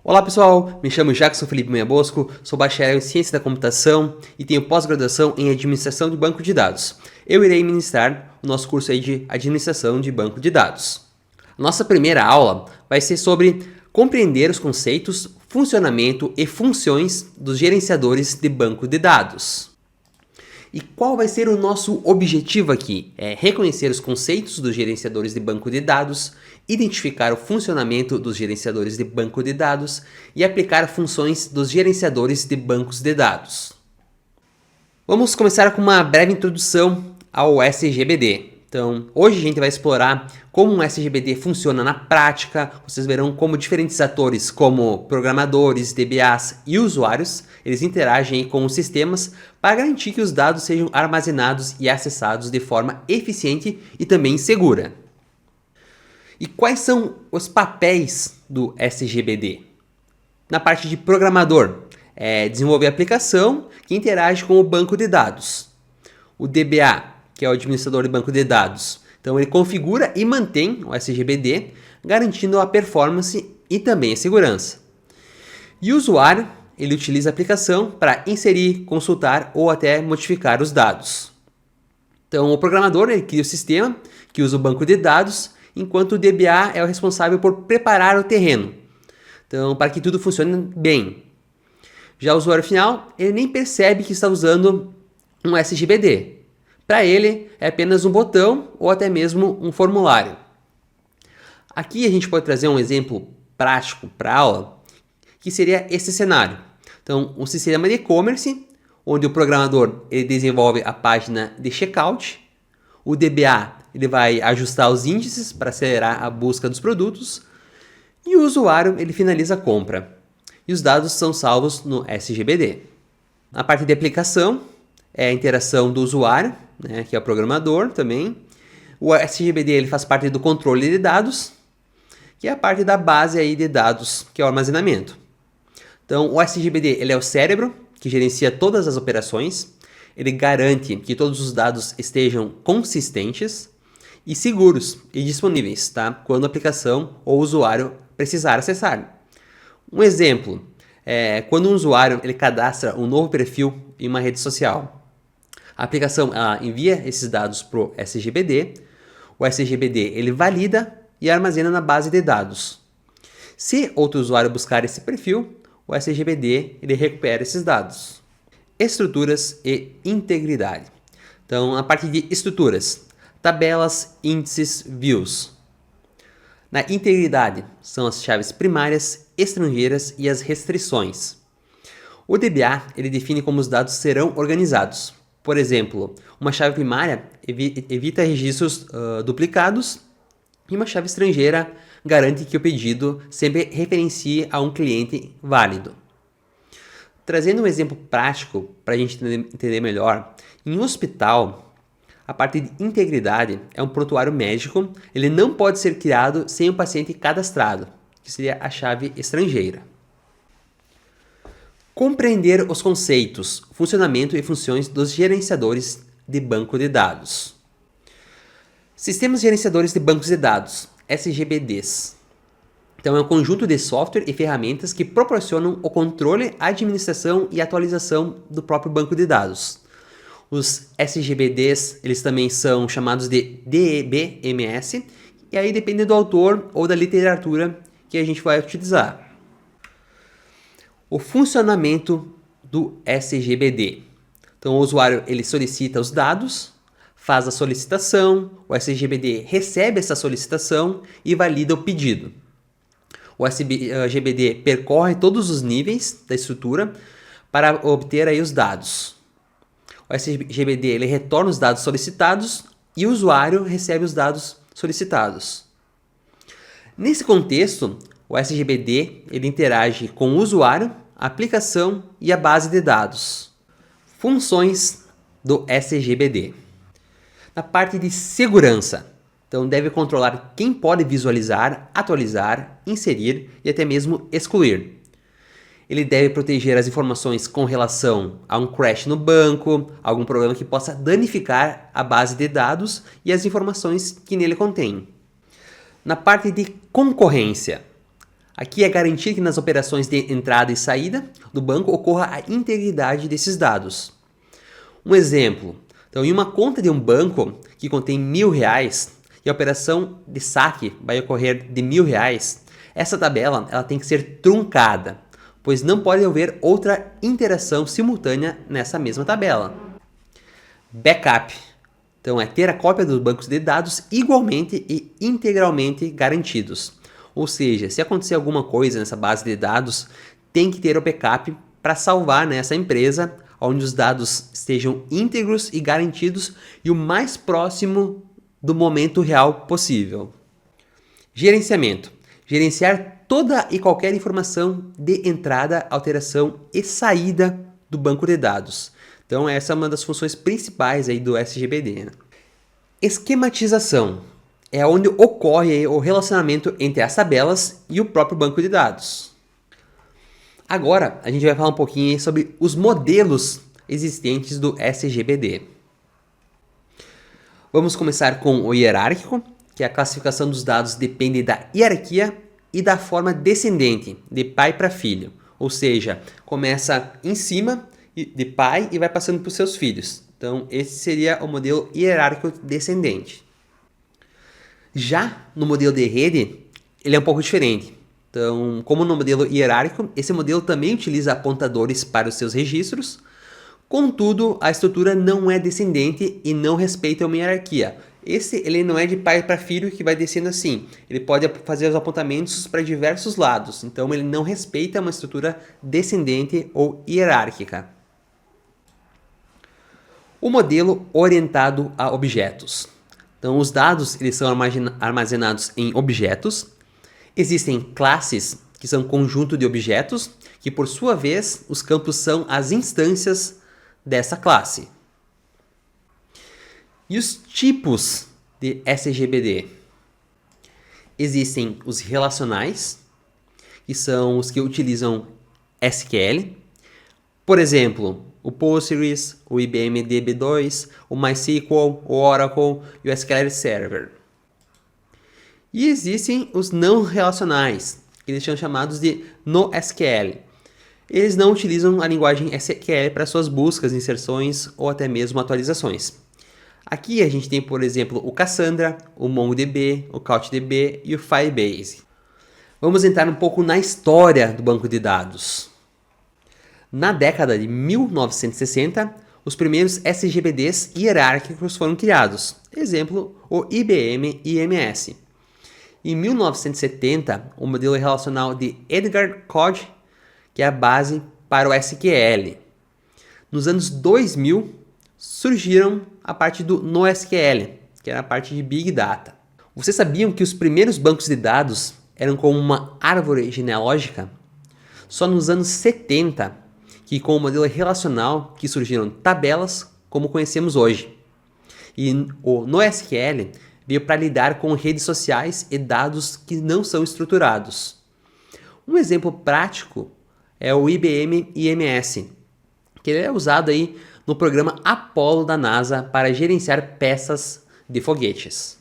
Olá pessoal, me chamo Jackson Felipe Meia Bosco, sou bacharel em Ciência da Computação e tenho pós-graduação em Administração de Banco de Dados. Eu irei ministrar o nosso curso aí de Administração de Banco de Dados. Nossa primeira aula vai ser sobre compreender os conceitos, funcionamento e funções dos gerenciadores de banco de dados. E qual vai ser o nosso objetivo aqui? É reconhecer os conceitos dos gerenciadores de banco de dados, identificar o funcionamento dos gerenciadores de banco de dados e aplicar funções dos gerenciadores de bancos de dados. Vamos começar com uma breve introdução ao SGBD. Então, hoje a gente vai explorar como um SGBD funciona na prática. Vocês verão como diferentes atores, como programadores, DBAs e usuários, eles interagem com os sistemas para garantir que os dados sejam armazenados e acessados de forma eficiente e também segura. E quais são os papéis do SGBD? Na parte de programador, desenvolver a aplicação que interage com o banco de dados. O DBA, que é o administrador de banco de dados. Então ele configura e mantém o SGBD, garantindo a performance e também a segurança. E o usuário, ele utiliza a aplicação para inserir, consultar ou até modificar os dados. Então o programador ele cria o sistema que usa o banco de dados, enquanto o DBA é o responsável por preparar o terreno. Então para que tudo funcione bem. Já o usuário final, ele nem percebe que está usando um SGBD. Para ele, é apenas um botão ou até mesmo um formulário. Aqui a gente pode trazer um exemplo prático para a aula, que seria esse cenário. Então, um sistema de e-commerce, onde o programador ele desenvolve a página de checkout, o DBA ele vai ajustar os índices para acelerar a busca dos produtos, e o usuário ele finaliza a compra. E os dados são salvos no SGBD. Na parte de aplicação, é a interação do usuário, que é o programador também. O SGBD ele faz parte do controle de dados, que é a parte da base aí de dados, que é o armazenamento. Então, o SGBD ele é o cérebro que gerencia todas as operações. Ele garante que todos os dados estejam consistentes e seguros e disponíveis, tá? Quando a aplicação ou o usuário precisar acessar. Um exemplo é quando um usuário ele cadastra um novo perfil em uma rede social. A aplicação envia esses dados para o SGBD ele valida e armazena na base de dados. Se outro usuário buscar esse perfil, o SGBD ele recupera esses dados. Estruturas e integridade. Então, a parte de estruturas, tabelas, índices, views. Na integridade, são as chaves primárias, estrangeiras e as restrições. O DBA ele define como os dados serão organizados. Por exemplo, uma chave primária evita registros duplicados e uma chave estrangeira garante que o pedido sempre referencie a um cliente válido. Trazendo um exemplo prático para a gente entender melhor, em um hospital, a parte de integridade é um prontuário médico, ele não pode ser criado sem o paciente cadastrado, que seria a chave estrangeira. Compreender os conceitos, funcionamento e funções dos gerenciadores de banco de dados. Sistemas gerenciadores de bancos de dados, SGBDs. Então é um conjunto de software e ferramentas que proporcionam o controle, administração e atualização do próprio banco de dados. Os SGBDs, eles também são chamados de DBMS, e aí depende do autor ou da literatura que a gente vai utilizar. O funcionamento do SGBD. Então o usuário ele solicita os dados, faz a solicitação, o SGBD recebe essa solicitação e valida o pedido. O SGBD percorre todos os níveis da estrutura para obter aí os dados. O SGBD ele retorna os dados solicitados e o usuário recebe os dados solicitados. Nesse contexto, o SGBD ele interage com o usuário, a aplicação e a base de dados. Funções do SGBD. Na parte de segurança, então deve controlar quem pode visualizar, atualizar, inserir e até mesmo excluir. Ele deve proteger as informações com relação a um crash no banco, algum problema que possa danificar a base de dados e as informações que nele contém. Na parte de concorrência, Aqui é garantir que nas operações de entrada e saída do banco ocorra a integridade desses dados. Um exemplo, então em uma conta de um banco que contém R$ 1.000 e a operação de saque vai ocorrer de R$ 1.000, essa tabela ela tem que ser truncada, pois não pode haver outra interação simultânea nessa mesma tabela. Backup, então é ter a cópia dos bancos de dados igualmente e integralmente garantidos. Ou seja, se acontecer alguma coisa nessa base de dados, tem que ter o backup para salvar nessa empresa, onde os dados estejam íntegros e garantidos e o mais próximo do momento real possível. Gerenciamento. Gerenciar toda e qualquer informação de entrada, alteração e saída do banco de dados. Então essa é uma das funções principais aí do SGBD. Esquematização. É onde ocorre o relacionamento entre as tabelas e o próprio banco de dados. Agora, a gente vai falar um pouquinho sobre os modelos existentes do SGBD. Vamos começar com o hierárquico, que a classificação dos dados depende da hierarquia e da forma descendente, de pai para filho. Ou seja, começa em cima de pai e vai passando para os seus filhos. Então, esse seria o modelo hierárquico descendente. Já no modelo de rede, ele é um pouco diferente. Então, como no modelo hierárquico, esse modelo também utiliza apontadores para os seus registros. Contudo, a estrutura não é descendente e não respeita uma hierarquia. Ele não é de pai para filho que vai descendo assim. Ele pode fazer os apontamentos para diversos lados. Então, ele não respeita uma estrutura descendente ou hierárquica. O modelo orientado a objetos. Então, os dados eles são armazenados em objetos. Existem classes, que são conjunto de objetos, que por sua vez, os campos são as instâncias dessa classe. E os tipos de SGBD? Existem os relacionais, que são os que utilizam SQL. Por exemplo, o Postgres, o IBM DB2, o MySQL, o Oracle e o SQL Server. E existem os não relacionais, que eles são chamados de NoSQL. Eles não utilizam a linguagem SQL para suas buscas, inserções ou até mesmo atualizações. Aqui a gente tem, por exemplo, o Cassandra, o MongoDB, o CouchDB e o Firebase. Vamos entrar um pouco na história do banco de dados. Na década de 1960, os primeiros SGBDs hierárquicos foram criados. Exemplo, o IBM IMS. Em 1970, o modelo relacional de Edgar Code, que é a base para o SQL. Nos anos 2000, surgiram a parte do NoSQL, que era a parte de Big Data. Vocês sabiam que os primeiros bancos de dados eram como uma árvore genealógica? Só nos anos 70, que com o modelo relacional, que surgiram tabelas como conhecemos hoje. E o NoSQL veio para lidar com redes sociais e dados que não são estruturados. Um exemplo prático é o IBM IMS, que ele é usado aí no programa Apollo da NASA para gerenciar peças de foguetes.